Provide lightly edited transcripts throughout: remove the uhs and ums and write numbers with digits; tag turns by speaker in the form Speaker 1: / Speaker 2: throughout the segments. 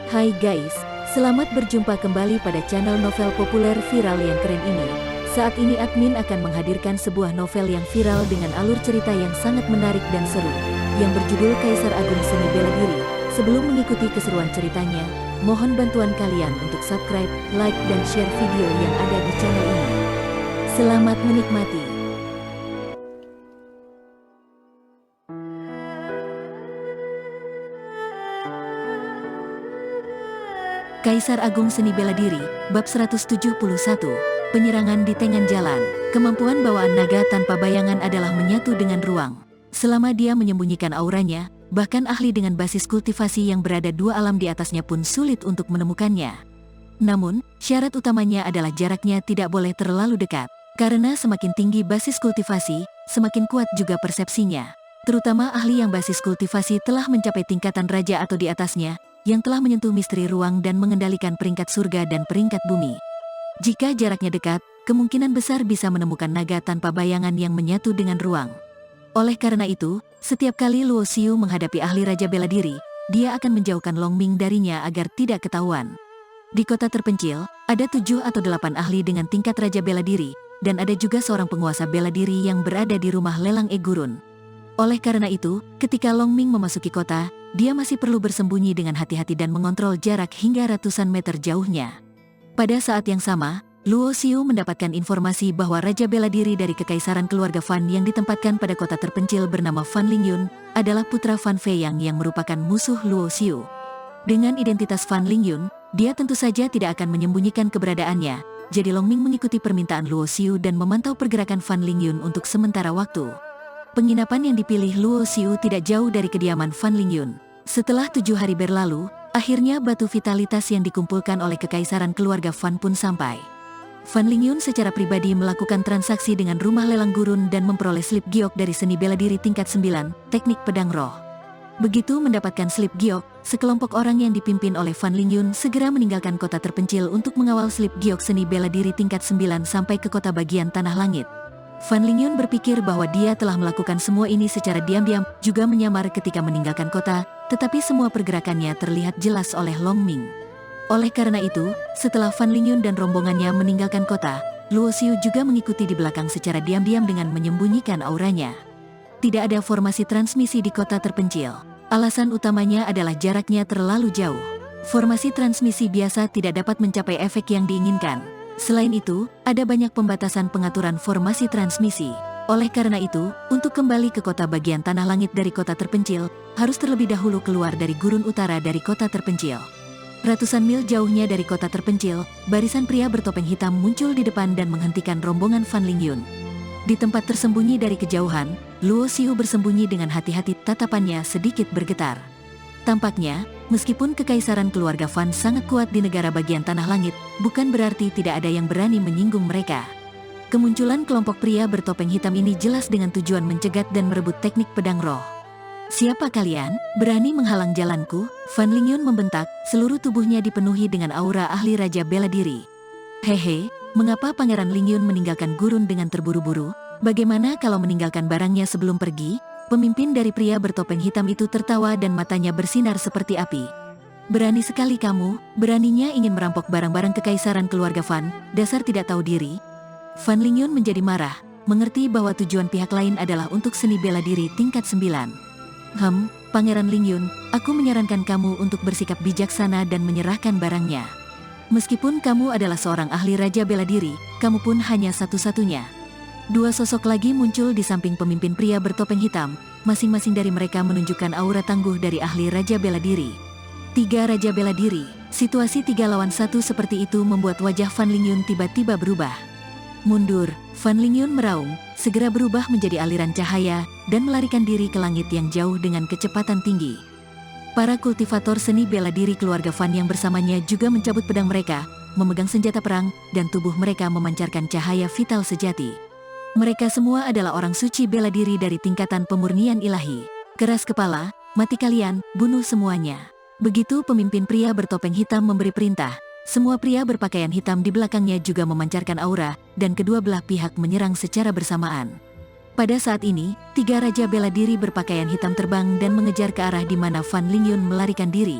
Speaker 1: Hai guys, selamat berjumpa kembali pada channel novel populer viral yang keren ini. Saat ini admin akan menghadirkan sebuah novel yang viral dengan alur cerita yang sangat menarik dan seru, yang berjudul Kaisar Agung Seni Bela Diri. Sebelum mengikuti keseruan ceritanya, mohon bantuan kalian untuk subscribe, like, dan share video yang ada di channel ini. Selamat menikmati. Kaisar Agung Seni Bela Diri, Bab 171, Penyerangan di Tengah Jalan. Kemampuan bawaan naga tanpa bayangan adalah menyatu dengan ruang. Selama dia menyembunyikan auranya, bahkan ahli dengan basis kultivasi yang berada dua alam di atasnya pun sulit untuk menemukannya. Namun, syarat utamanya adalah jaraknya tidak boleh terlalu dekat. Karena semakin tinggi basis kultivasi, semakin kuat juga persepsinya. Terutama ahli yang basis kultivasi telah mencapai tingkatan raja atau di atasnya, yang telah menyentuh misteri ruang dan mengendalikan peringkat surga dan peringkat bumi. Jika jaraknya dekat, kemungkinan besar bisa menemukan naga tanpa bayangan yang menyatu dengan ruang. Oleh karena itu, setiap kali Luo Xiu menghadapi ahli Raja Bela Diri, dia akan menjauhkan Long Ming darinya agar tidak ketahuan. Di kota terpencil, ada 7 atau 8 ahli dengan tingkat Raja Bela Diri, dan ada juga seorang penguasa bela diri yang berada di rumah lelang Egurun. Oleh karena itu, ketika Long Ming memasuki kota, dia masih perlu bersembunyi dengan hati-hati dan mengontrol jarak hingga ratusan meter jauhnya. Pada saat yang sama, Luo Xiu mendapatkan informasi bahwa Raja Bela Diri dari Kekaisaran Keluarga Fan yang ditempatkan pada kota terpencil bernama Fan Lingyun adalah putra Fan Feiyang yang merupakan musuh Luo Xiu. Dengan identitas Fan Lingyun, dia tentu saja tidak akan menyembunyikan keberadaannya, jadi Long Ming mengikuti permintaan Luo Xiu dan memantau pergerakan Fan Lingyun untuk sementara waktu. Penginapan yang dipilih Luo Xiu tidak jauh dari kediaman Fan Lingyun. Setelah 7 hari berlalu, akhirnya batu vitalitas yang dikumpulkan oleh Kekaisaran Keluarga Fan pun sampai. Fan Lingyun secara pribadi melakukan transaksi dengan rumah lelang gurun dan memperoleh slip giok dari seni bela diri tingkat 9, teknik pedang roh. Begitu mendapatkan slip giok, sekelompok orang yang dipimpin oleh Fan Lingyun segera meninggalkan kota terpencil untuk mengawal slip giok seni bela diri tingkat 9 sampai ke kota bagian Tanah Langit. Fan Lingyun berpikir bahwa dia telah melakukan semua ini secara diam-diam, juga menyamar ketika meninggalkan kota, tetapi semua pergerakannya terlihat jelas oleh Long Ming. Oleh karena itu, setelah Fan Lingyun dan rombongannya meninggalkan kota, Luo Xiu juga mengikuti di belakang secara diam-diam dengan menyembunyikan auranya. Tidak ada formasi transmisi di kota terpencil. Alasan utamanya adalah jaraknya terlalu jauh. Formasi transmisi biasa tidak dapat mencapai efek yang diinginkan. Selain itu, ada banyak pembatasan pengaturan formasi transmisi. Oleh karena itu, untuk kembali ke kota bagian Tanah Langit dari kota terpencil, harus terlebih dahulu keluar dari gurun utara dari kota terpencil. Ratusan mil jauhnya dari kota terpencil, barisan pria bertopeng hitam muncul di depan dan menghentikan rombongan Fan Lingyun. Di tempat tersembunyi dari kejauhan, Luo Xiu bersembunyi dengan hati-hati, tatapannya sedikit bergetar. Tampaknya, meskipun Kekaisaran Keluarga Fan sangat kuat di negara bagian Tanah Langit, bukan berarti tidak ada yang berani menyinggung mereka. Kemunculan kelompok pria bertopeng hitam ini jelas dengan tujuan mencegat dan merebut teknik pedang roh. "Siapa kalian? Berani menghalang jalanku?" Fan Lingyun membentak, seluruh tubuhnya dipenuhi dengan aura ahli Raja Bela Diri. "Hehe, mengapa Pangeran Lingyun meninggalkan gurun dengan terburu-buru? Bagaimana kalau meninggalkan barangnya sebelum pergi?" Pemimpin dari pria bertopeng hitam itu tertawa dan matanya bersinar seperti api. "Berani sekali kamu, beraninya ingin merampok barang-barang Kekaisaran Keluarga Fan, dasar tidak tahu diri." Fan Lingyun menjadi marah, mengerti bahwa tujuan pihak lain adalah untuk seni bela diri tingkat 9. Pangeran Lingyun, aku menyarankan kamu untuk bersikap bijaksana dan menyerahkan barangnya. Meskipun kamu adalah seorang ahli Raja Bela Diri, kamu pun hanya satu-satunya." Dua sosok lagi muncul di samping pemimpin pria bertopeng hitam, masing-masing dari mereka menunjukkan aura tangguh dari ahli Raja Bela Diri. 3 Raja Bela Diri, situasi 3 lawan 1 seperti itu membuat wajah Fan Lingyun tiba-tiba berubah. "Mundur!" Fan Lingyun meraung, segera berubah menjadi aliran cahaya, dan melarikan diri ke langit yang jauh dengan kecepatan tinggi. Para kultivator seni bela diri keluarga Fan yang bersamanya juga mencabut pedang mereka, memegang senjata perang, dan tubuh mereka memancarkan cahaya vital sejati. Mereka semua adalah orang suci bela diri dari tingkatan pemurnian ilahi. "Keras kepala, mati kalian, bunuh semuanya." Begitu pemimpin pria bertopeng hitam memberi perintah, semua pria berpakaian hitam di belakangnya juga memancarkan aura, dan kedua belah pihak menyerang secara bersamaan. Pada saat ini, 3 Raja Bela Diri berpakaian hitam terbang dan mengejar ke arah di mana Fan Lingyun melarikan diri.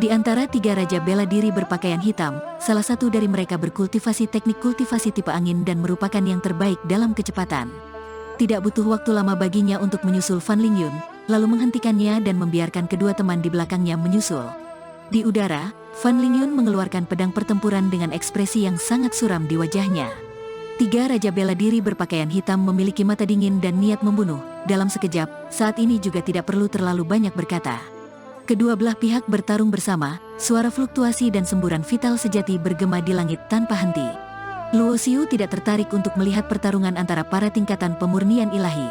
Speaker 1: Di antara 3 Raja Bela Diri berpakaian hitam, salah satu dari mereka berkultivasi teknik kultivasi tipe angin dan merupakan yang terbaik dalam kecepatan. Tidak butuh waktu lama baginya untuk menyusul Fan Lingyun, lalu menghentikannya dan membiarkan kedua teman di belakangnya menyusul. Di udara, Fan Lingyun mengeluarkan pedang pertempuran dengan ekspresi yang sangat suram di wajahnya. 3 Raja Bela Diri berpakaian hitam memiliki mata dingin dan niat membunuh. Dalam sekejap, saat ini juga tidak perlu terlalu banyak berkata. Kedua belah pihak bertarung bersama, suara fluktuasi dan semburan vital sejati bergema di langit tanpa henti. Luo Xiu tidak tertarik untuk melihat pertarungan antara para tingkatan pemurnian ilahi.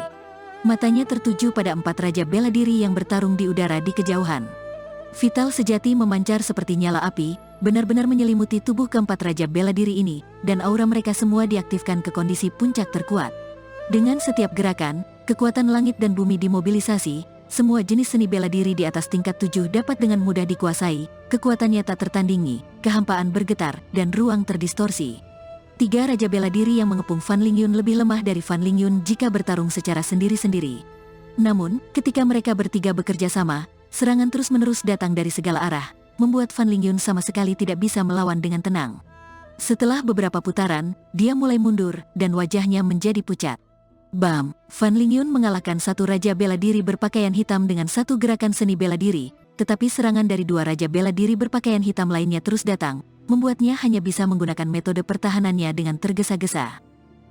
Speaker 1: Matanya tertuju pada 4 Raja Bela Diri yang bertarung di udara di kejauhan. Vital sejati memancar seperti nyala api, benar-benar menyelimuti tubuh keempat Raja Bela Diri ini, dan aura mereka semua diaktifkan ke kondisi puncak terkuat. Dengan setiap gerakan, kekuatan langit dan bumi dimobilisasi. Semua jenis seni bela diri di atas tingkat 7 dapat dengan mudah dikuasai, kekuatannya tak tertandingi, kehampaan bergetar, dan ruang terdistorsi. 3 Raja Bela Diri yang mengepung Fan Lingyun lebih lemah dari Fan Lingyun jika bertarung secara sendiri-sendiri. Namun, ketika mereka bertiga bekerja sama, serangan terus-menerus datang dari segala arah, membuat Fan Lingyun sama sekali tidak bisa melawan dengan tenang. Setelah beberapa putaran, dia mulai mundur, dan wajahnya menjadi pucat. Bam! Fan Lingyun mengalahkan 1 Raja Bela Diri berpakaian hitam dengan 1 gerakan seni bela diri, tetapi serangan dari 2 Raja Bela Diri berpakaian hitam lainnya terus datang, membuatnya hanya bisa menggunakan metode pertahanannya dengan tergesa-gesa.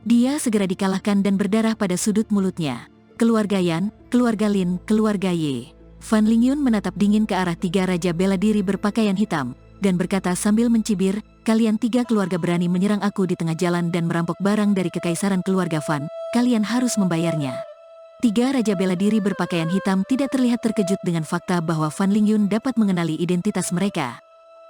Speaker 1: Dia segera dikalahkan dan berdarah pada sudut mulutnya. Keluarga Yan, keluarga Lin, keluarga Ye. Fan Lingyun menatap dingin ke arah 3 Raja Bela Diri berpakaian hitam, dan berkata sambil mencibir, "Kalian 3 keluarga berani menyerang aku di tengah jalan dan merampok barang dari kekaisaran keluarga Fan. Kalian harus membayarnya." 3 Raja Bela Diri berpakaian hitam tidak terlihat terkejut dengan fakta bahwa Fan Lingyun dapat mengenali identitas mereka.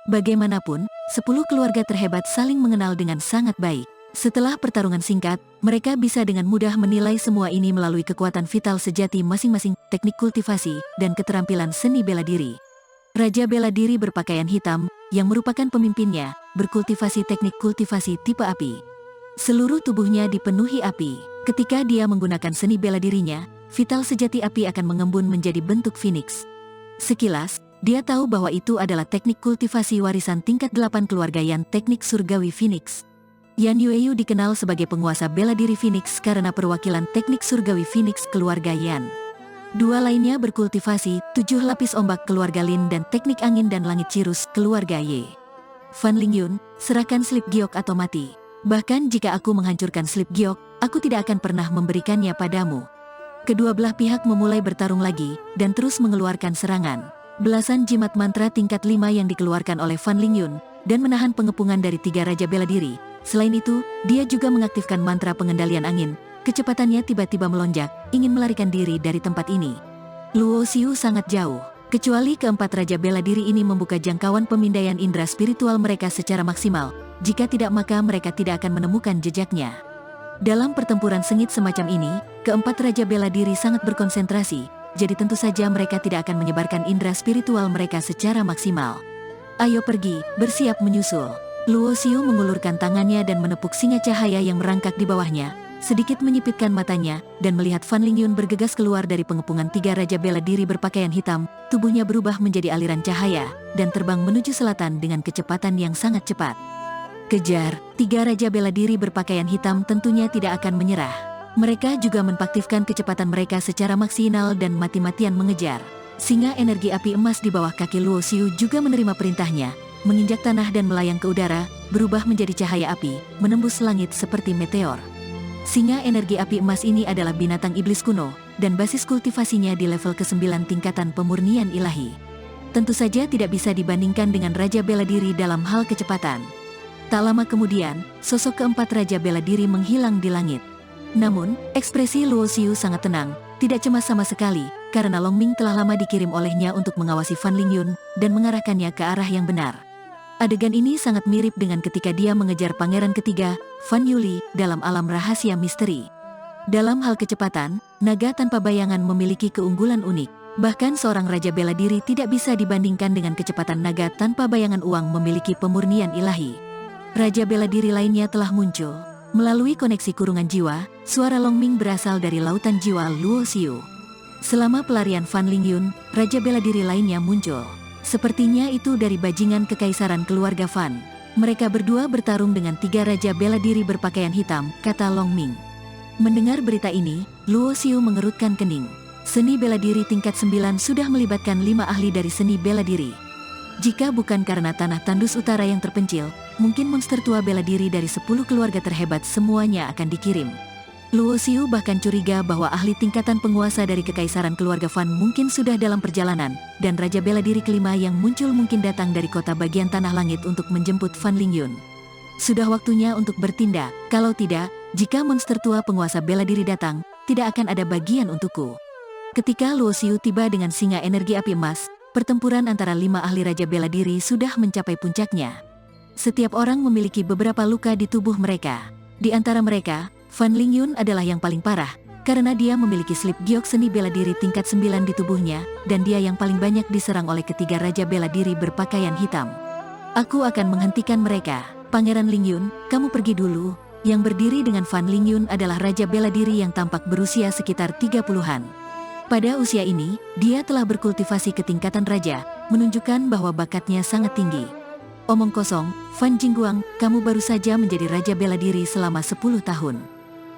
Speaker 1: Bagaimanapun, 10 keluarga terhebat saling mengenal dengan sangat baik. Setelah pertarungan singkat, mereka bisa dengan mudah menilai semua ini melalui kekuatan vital sejati masing-masing, teknik kultivasi, dan keterampilan seni bela diri. Raja Bela Diri berpakaian hitam, yang merupakan pemimpinnya, berkultivasi teknik kultivasi tipe api. Seluruh tubuhnya dipenuhi api. Ketika dia menggunakan seni bela dirinya, vital sejati api akan mengembun menjadi bentuk phoenix. Sekilas, dia tahu bahwa itu adalah teknik kultivasi warisan tingkat 8 keluarga Yan, teknik surgawi phoenix. Yan Yueyu dikenal sebagai penguasa bela diri phoenix karena perwakilan teknik surgawi phoenix keluarga Yan. 2 lainnya berkultivasi 7 lapis ombak keluarga Lin dan teknik angin dan langit cirrus keluarga Ye. Fan Lingyun, serahkan slip giok atau mati. Bahkan jika aku menghancurkan slip giok, aku tidak akan pernah memberikannya padamu. Kedua belah pihak memulai bertarung lagi, dan terus mengeluarkan serangan. Belasan jimat mantra tingkat 5 yang dikeluarkan oleh Fan Lingyun, dan menahan pengepungan dari 3 Raja Bela Diri. Selain itu, dia juga mengaktifkan mantra pengendalian angin. Kecepatannya tiba-tiba melonjak, ingin melarikan diri dari tempat ini. Luo Xiu sangat jauh, kecuali keempat Raja Bela Diri ini membuka jangkauan pemindaian indera spiritual mereka secara maksimal. Jika tidak maka mereka tidak akan menemukan jejaknya. Dalam pertempuran sengit semacam ini, keempat Raja Bela Diri sangat berkonsentrasi, jadi tentu saja mereka tidak akan menyebarkan indera spiritual mereka secara maksimal. Ayo pergi, bersiap menyusul. Luo Xiu mengulurkan tangannya dan menepuk singa cahaya yang merangkak di bawahnya, sedikit menyipitkan matanya, dan melihat Fan Lingyun bergegas keluar dari pengepungan 3 Raja Bela Diri berpakaian hitam, tubuhnya berubah menjadi aliran cahaya, dan terbang menuju selatan dengan kecepatan yang sangat cepat. Kejar, 3 Raja Bela Diri berpakaian hitam tentunya tidak akan menyerah. Mereka juga menpaktifkan kecepatan mereka secara maksimal dan mati-matian mengejar. Singa energi api emas di bawah kaki Luo Xiu juga menerima perintahnya, menginjak tanah dan melayang ke udara, berubah menjadi cahaya api, menembus langit seperti meteor. Singa energi api emas ini adalah binatang iblis kuno, dan basis kultivasinya di level ke-9 tingkatan pemurnian ilahi. Tentu saja tidak bisa dibandingkan dengan Raja Bela Diri dalam hal kecepatan. Tak lama kemudian, sosok keempat Raja Bela Diri menghilang di langit. Namun, ekspresi Luo Xiu sangat tenang, tidak cemas sama sekali, karena Long Ming telah lama dikirim olehnya untuk mengawasi Fan Lingyun, dan mengarahkannya ke arah yang benar. Adegan ini sangat mirip dengan ketika dia mengejar pangeran ketiga, Fan Yuli, dalam alam rahasia misteri. Dalam hal kecepatan, naga tanpa bayangan memiliki keunggulan unik. Bahkan seorang Raja Bela Diri tidak bisa dibandingkan dengan kecepatan naga tanpa bayangan uang memiliki pemurnian ilahi. Raja Bela Diri lainnya telah muncul. Melalui koneksi kurungan jiwa, suara Long Ming berasal dari lautan jiwa Luo Xiu. Selama pelarian Fan Lingyun, Raja Bela Diri lainnya muncul. Sepertinya itu dari bajingan kekaisaran keluarga Fan. Mereka berdua bertarung dengan 3 raja bela diri berpakaian hitam, kata Long Ming. Mendengar berita ini, Luo Xiu mengerutkan kening. Seni bela diri tingkat 9 sudah melibatkan 5 ahli dari seni bela diri. Jika bukan karena tanah tandus utara yang terpencil, mungkin monster tua bela diri dari 10 keluarga terhebat semuanya akan dikirim. Luo Xiu bahkan curiga bahwa ahli tingkatan penguasa dari kekaisaran keluarga Fan mungkin sudah dalam perjalanan, dan Raja Bela Diri kelima yang muncul mungkin datang dari kota bagian Tanah Langit untuk menjemput Fan Lingyun. Sudah waktunya untuk bertindak, kalau tidak, jika monster tua penguasa bela diri datang, tidak akan ada bagian untukku. Ketika Luo Xiu tiba dengan singa energi api emas, pertempuran antara 5 ahli Raja Bela Diri sudah mencapai puncaknya. Setiap orang memiliki beberapa luka di tubuh mereka. Di antara mereka, Fan Lingyun adalah yang paling parah, karena dia memiliki slip giok seni bela diri tingkat 9 di tubuhnya, dan dia yang paling banyak diserang oleh ketiga Raja Bela Diri berpakaian hitam. Aku akan menghentikan mereka. Pangeran Lingyun, kamu pergi dulu. Yang berdiri dengan Fan Lingyun adalah Raja Bela Diri yang tampak berusia sekitar 30-an. Pada usia ini, dia telah berkultivasi ke tingkatan raja, menunjukkan bahwa bakatnya sangat tinggi. Omong kosong, Fan Jingguang, kamu baru saja menjadi Raja Bela Diri selama 10 tahun.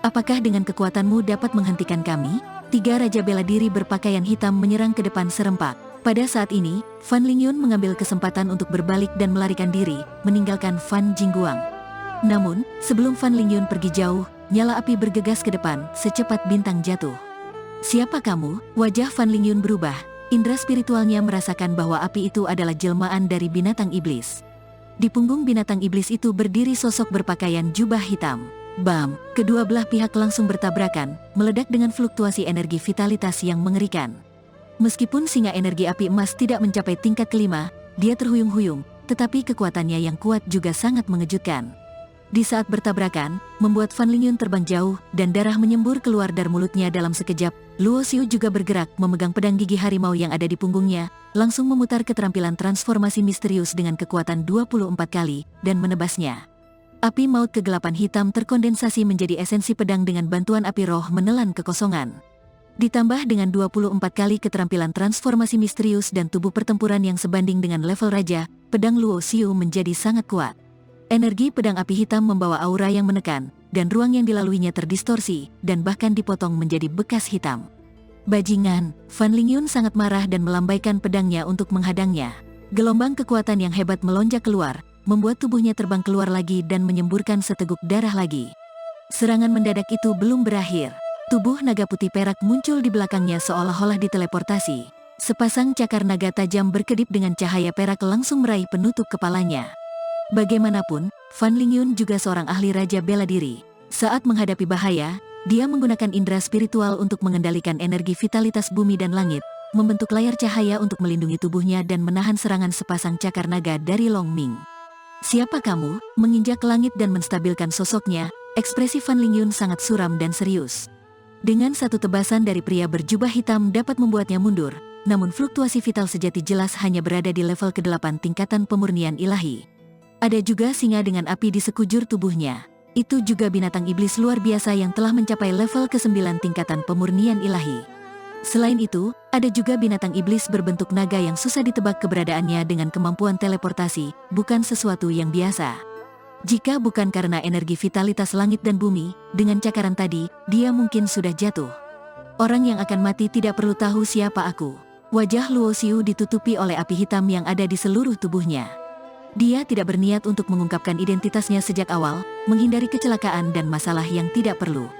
Speaker 1: Apakah dengan kekuatanmu dapat menghentikan kami? 3 Raja Bela Diri berpakaian hitam menyerang ke depan serempak. Pada saat ini, Fan Lingyun mengambil kesempatan untuk berbalik dan melarikan diri, meninggalkan Fan Jingguang. Namun, sebelum Fan Lingyun pergi jauh, nyala api bergegas ke depan, secepat bintang jatuh. Siapa kamu? Wajah Fan Lingyun berubah. Indra spiritualnya merasakan bahwa api itu adalah jelmaan dari binatang iblis. Di punggung binatang iblis itu berdiri sosok berpakaian jubah hitam. Bam! Kedua belah pihak langsung bertabrakan, meledak dengan fluktuasi energi vitalitas yang mengerikan. Meskipun singa energi api emas tidak mencapai tingkat kelima, dia terhuyung-huyung, tetapi kekuatannya yang kuat juga sangat mengejutkan. Di saat bertabrakan, membuat Fan Lingyun terbang jauh, dan darah menyembur keluar dari mulutnya dalam sekejap. Luo Xiu juga bergerak, memegang pedang gigi harimau yang ada di punggungnya, langsung memutar keterampilan transformasi misterius dengan kekuatan 24 kali, dan menebasnya. Api maut kegelapan hitam terkondensasi menjadi esensi pedang dengan bantuan api roh menelan kekosongan. Ditambah dengan 24 kali keterampilan transformasi misterius dan tubuh pertempuran yang sebanding dengan level raja, pedang Luo Xiu menjadi sangat kuat. Energi pedang api hitam membawa aura yang menekan, dan ruang yang dilaluinya terdistorsi, dan bahkan dipotong menjadi bekas hitam. Bajingan, Fan Lingyun sangat marah dan melambaikan pedangnya untuk menghadangnya. Gelombang kekuatan yang hebat melonjak keluar, membuat tubuhnya terbang keluar lagi dan menyemburkan seteguk darah lagi. Serangan mendadak itu belum berakhir. Tubuh naga putih perak muncul di belakangnya seolah-olah diteleportasi. Sepasang cakar naga tajam berkedip dengan cahaya perak langsung meraih penutup kepalanya. Bagaimanapun, Fan Lingyun juga seorang ahli Raja Bela Diri. Saat menghadapi bahaya, dia menggunakan indera spiritual untuk mengendalikan energi vitalitas bumi dan langit, membentuk layar cahaya untuk melindungi tubuhnya dan menahan serangan sepasang cakar naga dari Long Ming. Siapa kamu? Menginjak langit dan menstabilkan sosoknya, ekspresi Fan Lingyun sangat suram dan serius. Dengan satu tebasan dari pria berjubah hitam dapat membuatnya mundur, namun fluktuasi vital sejati jelas hanya berada di level ke-8 tingkatan pemurnian ilahi. Ada juga singa dengan api di sekujur tubuhnya. Itu juga binatang iblis luar biasa yang telah mencapai level ke-9 tingkatan pemurnian ilahi. Selain itu, ada juga binatang iblis berbentuk naga yang susah ditebak keberadaannya dengan kemampuan teleportasi, bukan sesuatu yang biasa. Jika bukan karena energi vitalitas langit dan bumi, dengan cakaran tadi, dia mungkin sudah jatuh. Orang yang akan mati tidak perlu tahu siapa aku. Wajah Luo Xiu ditutupi oleh api hitam yang ada di seluruh tubuhnya. Dia tidak berniat untuk mengungkapkan identitasnya sejak awal, menghindari kecelakaan dan masalah yang tidak perlu.